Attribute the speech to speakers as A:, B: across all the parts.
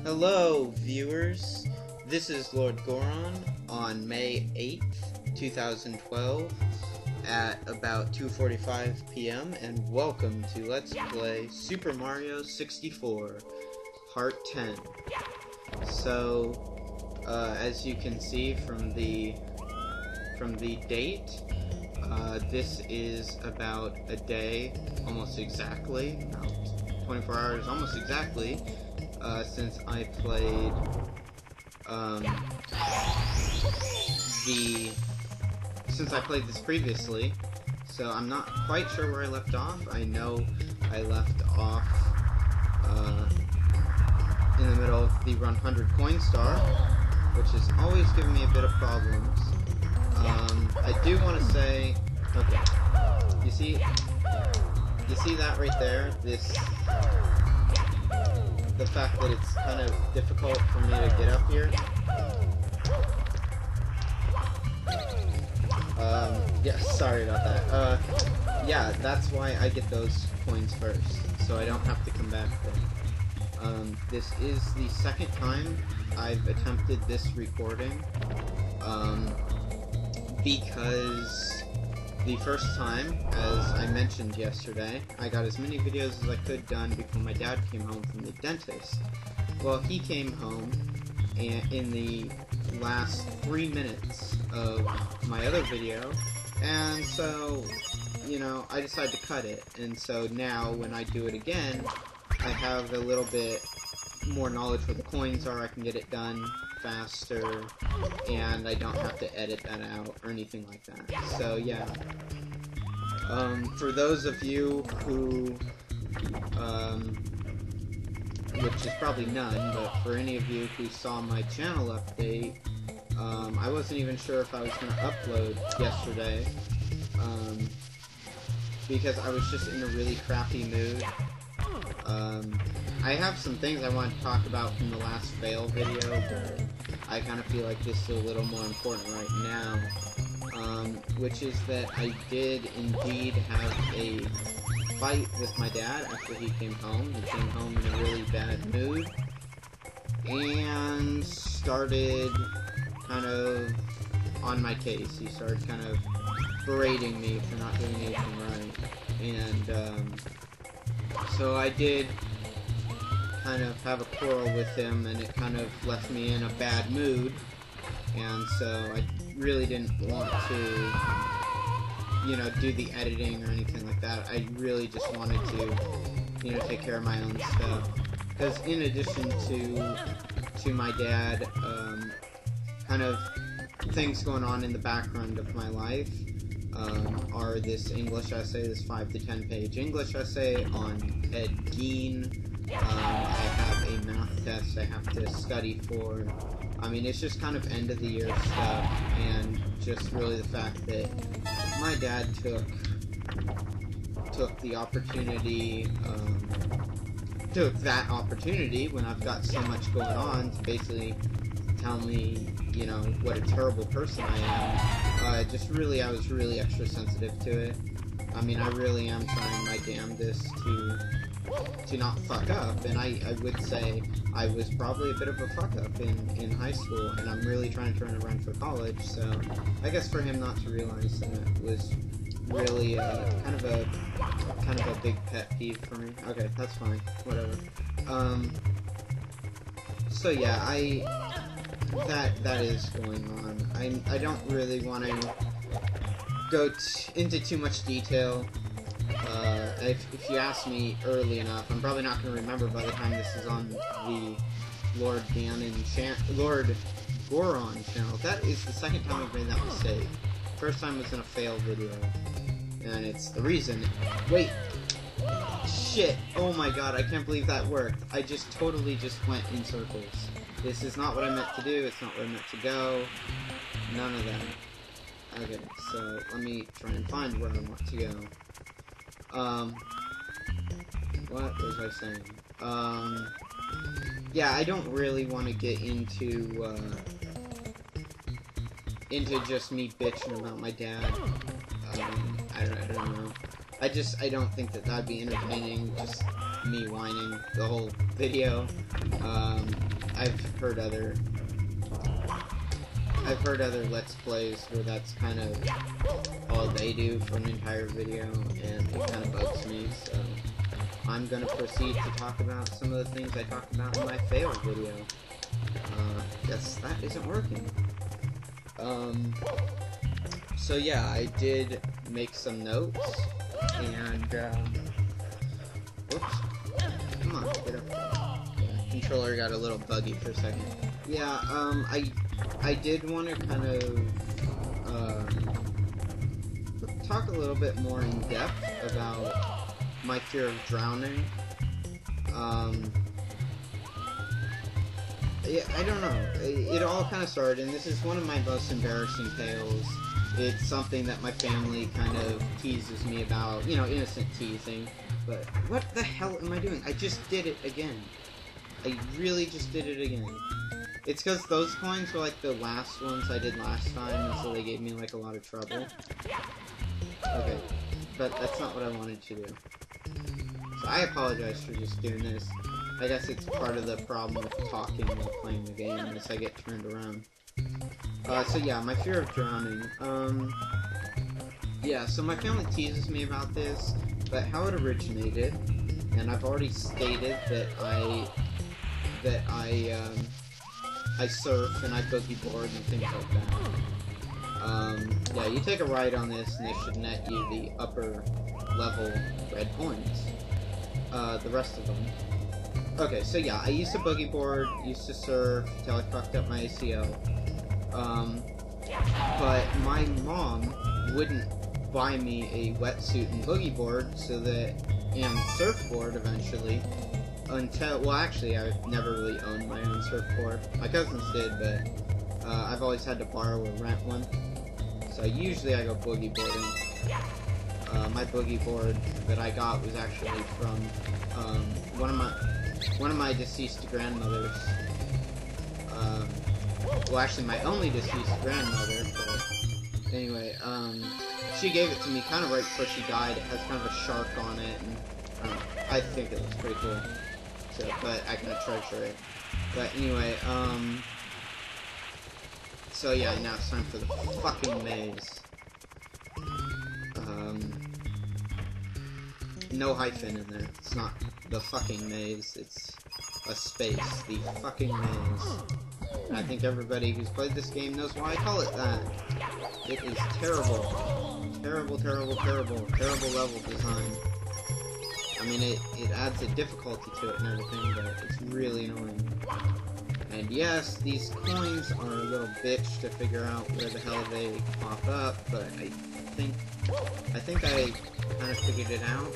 A: Hello, viewers. This is LordGoron on May 8th, 2012 at about 2:45 p.m. and welcome to Let's Play Super Mario 64 Part 10. So, as you can see from the date, this is about a day, almost exactly, about 24 hours, almost exactly, since I played this previously. So I'm not quite sure where I left off. I know I left off in the middle of the run 100 coin star, which is always giving me a bit of problems. I do want to say, okay, you see that right there? The fact that it's kind of difficult for me to get up here. Yeah, sorry about that. Yeah, that's why I get those coins first, so I don't have to come back there. This is the second time I've attempted this recording, because the first time, as I mentioned yesterday, I got as many videos as I could done before my dad came home from the dentist. Well, he came home, and in the last 3 minutes of my other video, and so, you know, I decided to cut it, and so now, when I do it again, I have a little bit more knowledge where the coins are, I can get it done faster, and I don't have to edit that out or anything like that. So yeah, for those of you who, which is probably none, but for any of you who saw my channel update, I wasn't even sure if I was going to upload yesterday, because I was just in a really crappy mood. I have some things I want to talk about from the last fail video, but I kind of feel like this is a little more important right now, which is that I did indeed have a fight with my dad after he came home. He came home in a really bad mood, and started kind of on my case. He started kind of berating me for not doing anything right, and so I did kind of have a quarrel with him, and it kind of left me in a bad mood, and so I really didn't want to, you know, do the editing or anything like that. I really just wanted to, you know, take care of my own stuff, because in addition to my dad, kind of things going on in the background of my life, are this English essay, this 5 to 10 page English essay on Ed Gein. I have a math test I have to study for. I mean, it's just kind of end of the year stuff, and just really the fact that my dad took the opportunity, took that opportunity when I've got so much going on to basically tell me, you know, what a terrible person I am. Just really, I was really extra sensitive to it. I mean, I really am trying my damnedest to not fuck up, and I would say I was probably a bit of a fuck up in high school, and I'm really trying to turn it around for college, so I guess for him not to realize that was really kind of a big pet peeve for me. Okay, that's fine, whatever. So yeah, that is going on. I don't really want to go into too much detail. If you ask me early enough, I'm probably not going to remember by the time this is on the LordGoron channel. That is the second time I've made that mistake. First time was in a fail video, and it's the reason. Wait, shit! Oh my god, I can't believe that worked. I just totally went in circles. This is not what I meant to do. It's not where I meant to go. None of that. Okay, so let me try and find where I want to go. What was I saying? Yeah, I don't really want to get into just me bitching about my dad. I don't know. I don't think that that'd be entertaining, just me whining the whole video. I've heard other Let's Plays where that's kind of all they do for an entire video, and it kind of bugs me, so I'm gonna proceed to talk about some of the things I talked about in my fail video. Guess that isn't working. So yeah, I did make some notes, and, whoops, come on, get up. Yeah, controller got a little buggy for a second. Yeah, I did want to kind of, talk a little bit more in depth about my fear of drowning. Yeah, I don't know. It all kind of started, and this is one of my most embarrassing tales. It's something that my family kind of teases me about, you know, innocent teasing. But what the hell am I doing? I just did it again. I really just did it again. It's because those coins were like the last ones I did last time, and so they gave me like a lot of trouble. Okay, but that's not what I wanted to do. So I apologize for just doing this. I guess it's part of the problem with talking while playing the game as I get turned around. So yeah, my fear of drowning. Yeah, so my family teases me about this, but how it originated, and I've already stated that I surf and I boogie board and things like that. Yeah, you take a ride on this and they should net you the upper level red coins. The rest of them. Okay, so yeah, I used to boogie board, used to surf, till I fucked up my ACL. But my mom wouldn't buy me a wetsuit and boogie board and surfboard eventually, until, well actually I've never really owned my own surfboard. My cousins did, but I've always had to borrow or rent one. So usually I go boogie boarding. My boogie board that I got was actually from one of my deceased grandmothers. Well, actually, my only deceased grandmother. But anyway, she gave it to me kind of right before she died. It has kind of a shark on it, and I think it looks pretty cool. So, but I can treasure it. But anyway, so yeah, now it's time for the fucking maze. No hyphen in there. It's not the fucking maze, it's a space. The fucking maze. And I think everybody who's played this game knows why I call it that. It is terrible. Terrible, terrible, terrible. Terrible level design. I mean, it adds a difficulty to it and everything, but it's really annoying. And yes, these coins are a little bitch to figure out where the hell they pop up, but I think I kind of figured it out.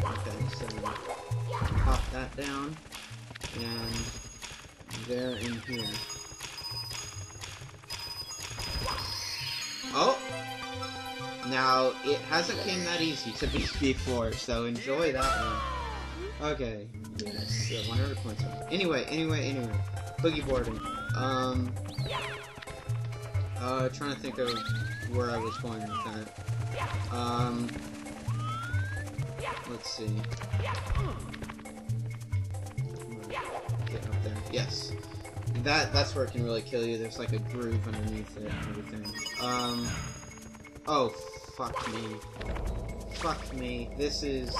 A: Okay, so pop that down, and they're in here. Oh! Now, it hasn't came that easy to beat before, so enjoy that one. Okay, yes, 100 points. Anyway. Boogie boarding. Trying to think of where I was going with that. Let's see. Get up there. Yes. That's where it can really kill you. There's like a groove underneath it and everything. Oh, fuck me. Fuck me. This is,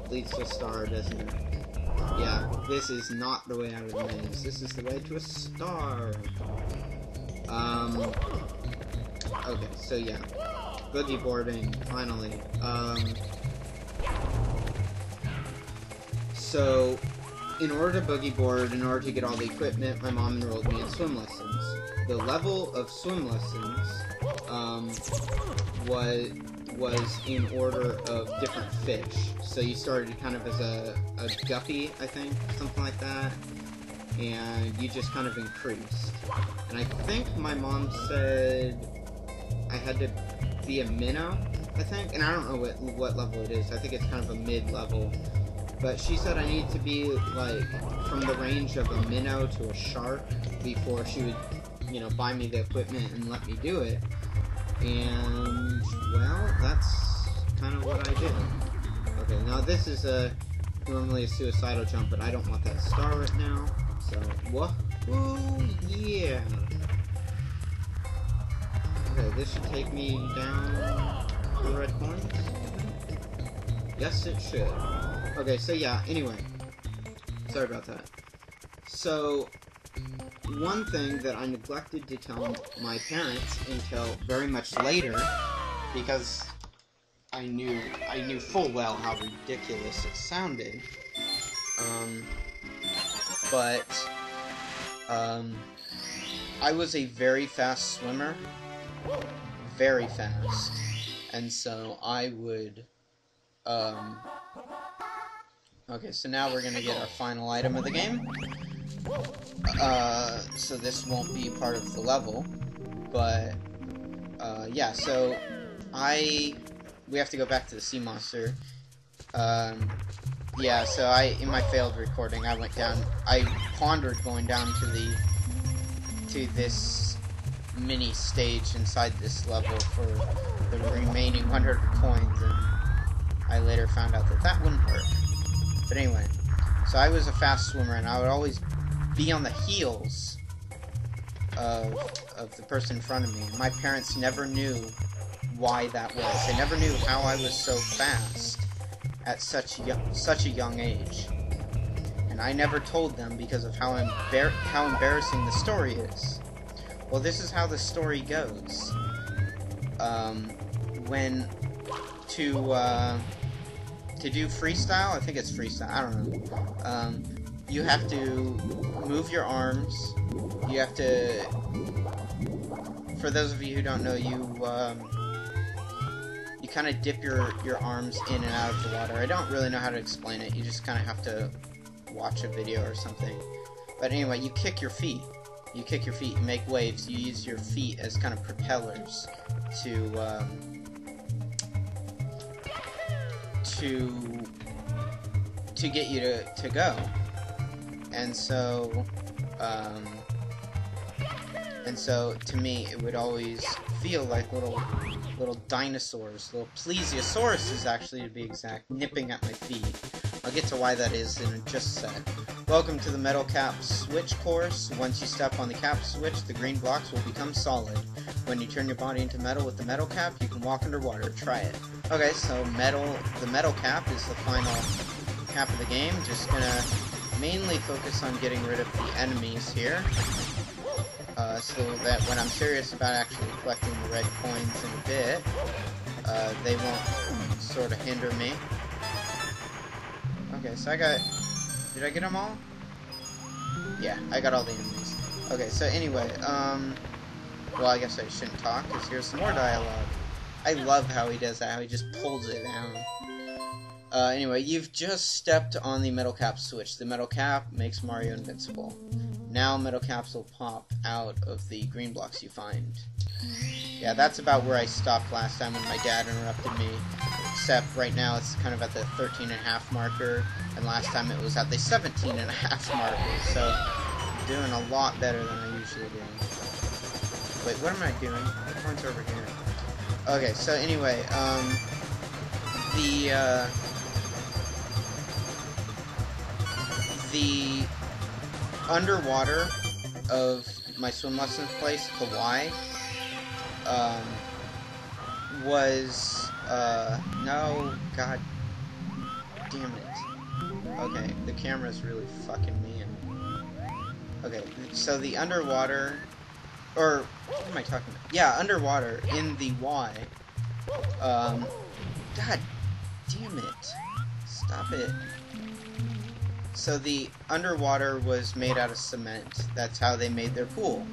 A: leads to a star, doesn't it? Yeah, this is not the way out of the maze. This is the way to a star. Okay, so yeah. Boogie boarding, finally. So, in order to boogie board, in order to get all the equipment, my mom enrolled me in swim lessons. The level of swim lessons, was in order of different fish. So you started kind of as a guppy, I think, something like that, and you just kind of increased. And I think my mom said I had to be a minnow, I think, and I don't know what level it is. I think it's kind of a mid-level, but she said I need to be like from the range of a minnow to a shark before she would, you know, buy me the equipment and let me do it. And well, that's kind of what I did. Okay, now this is a normally a suicidal jump, but I don't want that star right now. So, whoa, yeah. Okay, this should take me down to the red coins. Yes, it should. Okay, so yeah, anyway. Sorry about that. So, one thing that I neglected to tell my parents until very much later, because I knew full well how ridiculous it sounded. I was a very fast swimmer. Very fast. And so I would, okay, so now we're gonna get our final item of the game. So this won't be part of the level, but, yeah, so we have to go back to the sea monster. Yeah, so in my failed recording, I pondered going down to this mini stage inside this level for the remaining 100 coins, and I later found out that that wouldn't work. But anyway, so I was a fast swimmer, and I would always be on the heels of the person in front of me. My parents never knew why that was. They never knew how I was so fast at such a young age. And I never told them because of how embarrassing the story is. Well, this is how the story goes. When to do freestyle, I think it's freestyle, I don't know. You have to move your arms. You have to, for those of you who don't know, you kind of dip your arms in and out of the water. I don't really know how to explain it. You just kind of have to watch a video or something. But anyway, you kick your feet. You kick your feet and make waves. You use your feet as kind of propellers to get you to go. And so to me, it would always feel like little dinosaurs, little plesiosauruses actually to be exact, nipping at my feet. I'll get to why that is in just a sec. Welcome to the metal cap switch course. Once you step on the cap switch, the green blocks will become solid. When you turn your body into metal with the metal cap, you can walk underwater. Try it. Okay, so the metal cap is the final cap of the game. Just gonna mainly focus on getting rid of the enemies here. So that when I'm serious about actually collecting the red coins in a bit, they won't sort of hinder me. Okay, so did I get them all? Yeah, I got all the enemies. Okay, so anyway, well, I guess I shouldn't talk, because here's some more dialogue. I love how he does that, how he just pulls it down. Anyway, you've just stepped on the metal cap switch. The metal cap makes Mario invincible. Now metal caps will pop out of the green blocks you find. Yeah, that's about where I stopped last time when my dad interrupted me. Except right now it's kind of at the 13.5 marker, and last time it was at the 17.5 marker. So, I'm doing a lot better than I usually do. Wait, what am I doing? The coins are over here. Okay, so anyway, the underwater of my swim lessons place, the Y, was, no, god damn it. Okay, the camera's really fucking me in. Okay, so the underwater, or, what am I talking about? Yeah, underwater, in the Y, god damn it. Stop it. So the underwater was made out of cement. That's how they made their pool.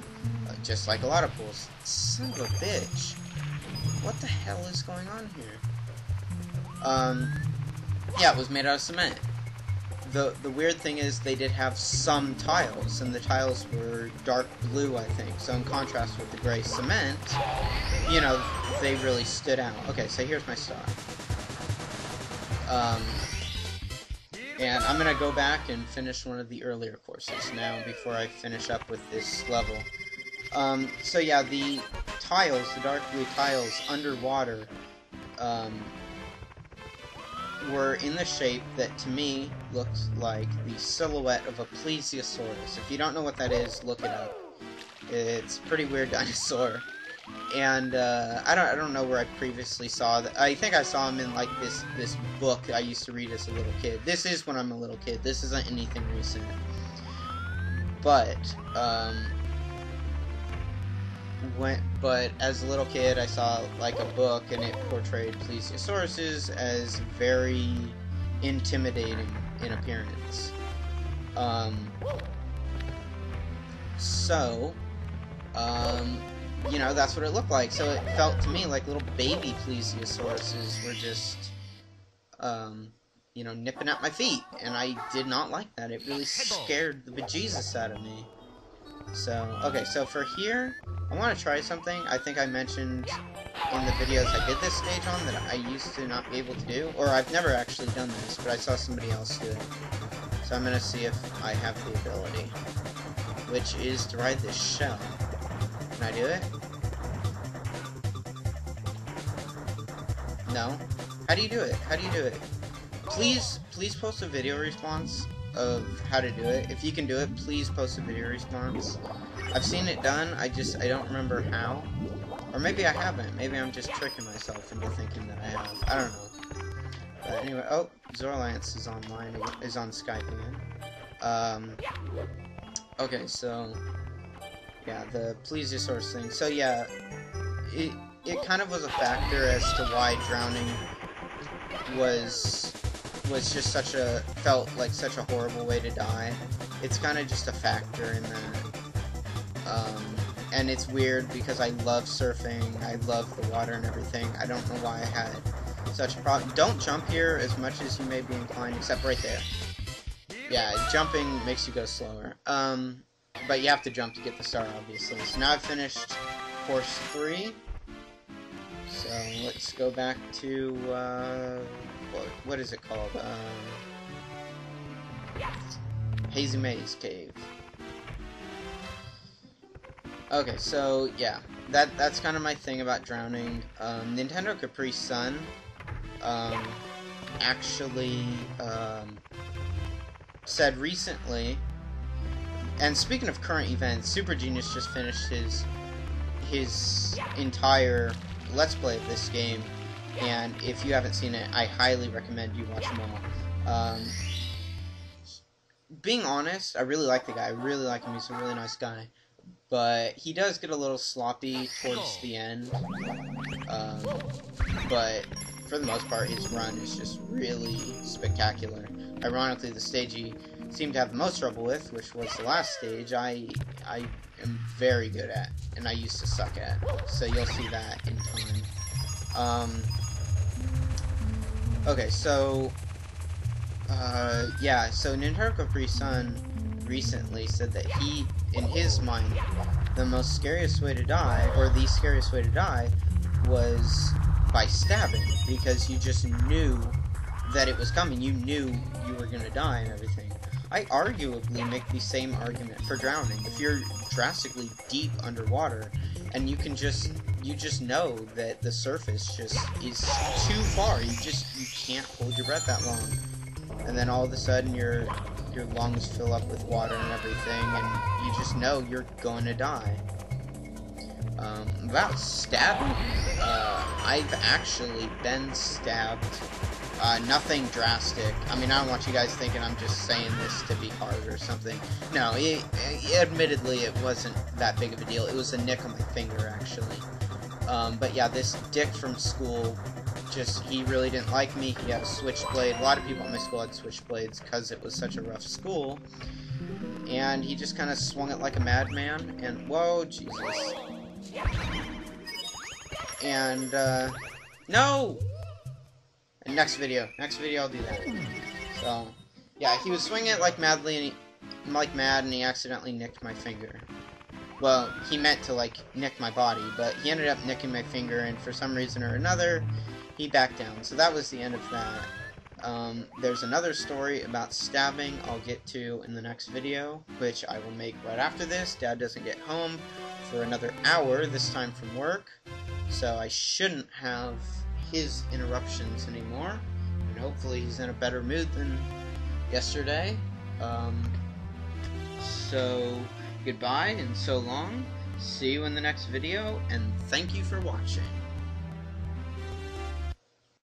A: Just like a lot of pools. Son of a bitch. What the hell is going on here? Yeah, it was made out of cement. The weird thing is they did have some tiles, and the tiles were dark blue, I think. So in contrast with the gray cement, you know, they really stood out. Okay, so here's my star. And I'm gonna go back and finish one of the earlier courses now before I finish up with this level. So yeah, the tiles, the dark blue tiles underwater, were in the shape that to me looked like the silhouette of a plesiosaurus. If you don't know what that is, look it up. It's a pretty weird dinosaur. And I don't know where I previously saw that. I think I saw him in like this book I used to read as a little kid. This is when I'm a little kid. This isn't anything recent. But as a little kid, I saw like a book, and it portrayed plesiosauruses as very intimidating in appearance. You know, that's what it looked like. So it felt to me like little baby plesiosauruses were just, you know, nipping at my feet, and I did not like that. It really scared the bejesus out of me. So, okay, so for here, I want to try something I think I mentioned in the videos I did this stage on that I used to not be able to do, or I've never actually done this, but I saw somebody else do it. So I'm going to see if I have the ability, which is to ride this shell. Can I do it? No? How do you do it? How do you do it? Please post a video response of how to do it. If you can do it, please post a video response. I've seen it done, I don't remember how. Or maybe I haven't. Maybe I'm just tricking myself into thinking that I have. I don't know. But anyway, oh, Zorlance is online, is on Skype again. Okay, so yeah, the plesiosaurus thing. So yeah, it kind of was a factor as to why drowning was just felt like such a horrible way to die. It's kind of just a factor in that. And it's weird because I love surfing, I love the water and everything. I don't know why I had such a problem. Don't jump here as much as you may be inclined, except right there. Yeah, jumping makes you go slower. But you have to jump to get the star, obviously. So now I've finished course 3. So let's go back to, what is it called? Hazy Maze Cave. Okay, so yeah, that's kind of my thing about drowning. Nintendo Capri Sun actually said recently, and speaking of current events, Super Genius just finished his entire Let's Play of this game, and if you haven't seen it, I highly recommend you watch them all. Being honest, I really like the guy. I really like him. He's a really nice guy. But he does get a little sloppy towards the end. But for the most part, his run is just really spectacular. Ironically, the stage he seemed to have the most trouble with, which was the last stage, I am very good at, and I used to suck at. So you'll see that in time. Okay, so yeah, so Nintendo Capri Sun recently said that he, in his mind, the most scariest way to die, or the scariest way to die, was by stabbing, because you just knew that it was coming. You knew you were gonna die and everything. I arguably make the same argument for drowning. If you're drastically deep underwater, and you just know that the surface just is too far. You can't hold your breath that long, and then all of a sudden your lungs fill up with water and everything, and you just know you're going to die. About stabbing, I've actually been stabbed. Nothing drastic. I mean, I don't want you guys thinking I'm just saying this to be hard or something. No, admittedly, it wasn't that big of a deal. It was a nick on my finger, actually. But yeah, this dick from school, he really didn't like me. He had a switchblade. A lot of people in my school had switchblades because it was such a rough school. And he just kind of swung it like a madman, and whoa, Jesus. And, no! And next video I'll do that. So, yeah, he was swinging it like mad, and he accidentally nicked my finger. Well, he meant to, like, nick my body, but he ended up nicking my finger, and for some reason or another, he backed down. So that was the end of that. There's another story about stabbing I'll get to in the next video, which I will make right after this. Dad doesn't get home for another hour, this time from work, so I shouldn't have his interruptions anymore. And hopefully he's in a better mood than yesterday. So goodbye and so long. See you in the next video, and thank you for watching.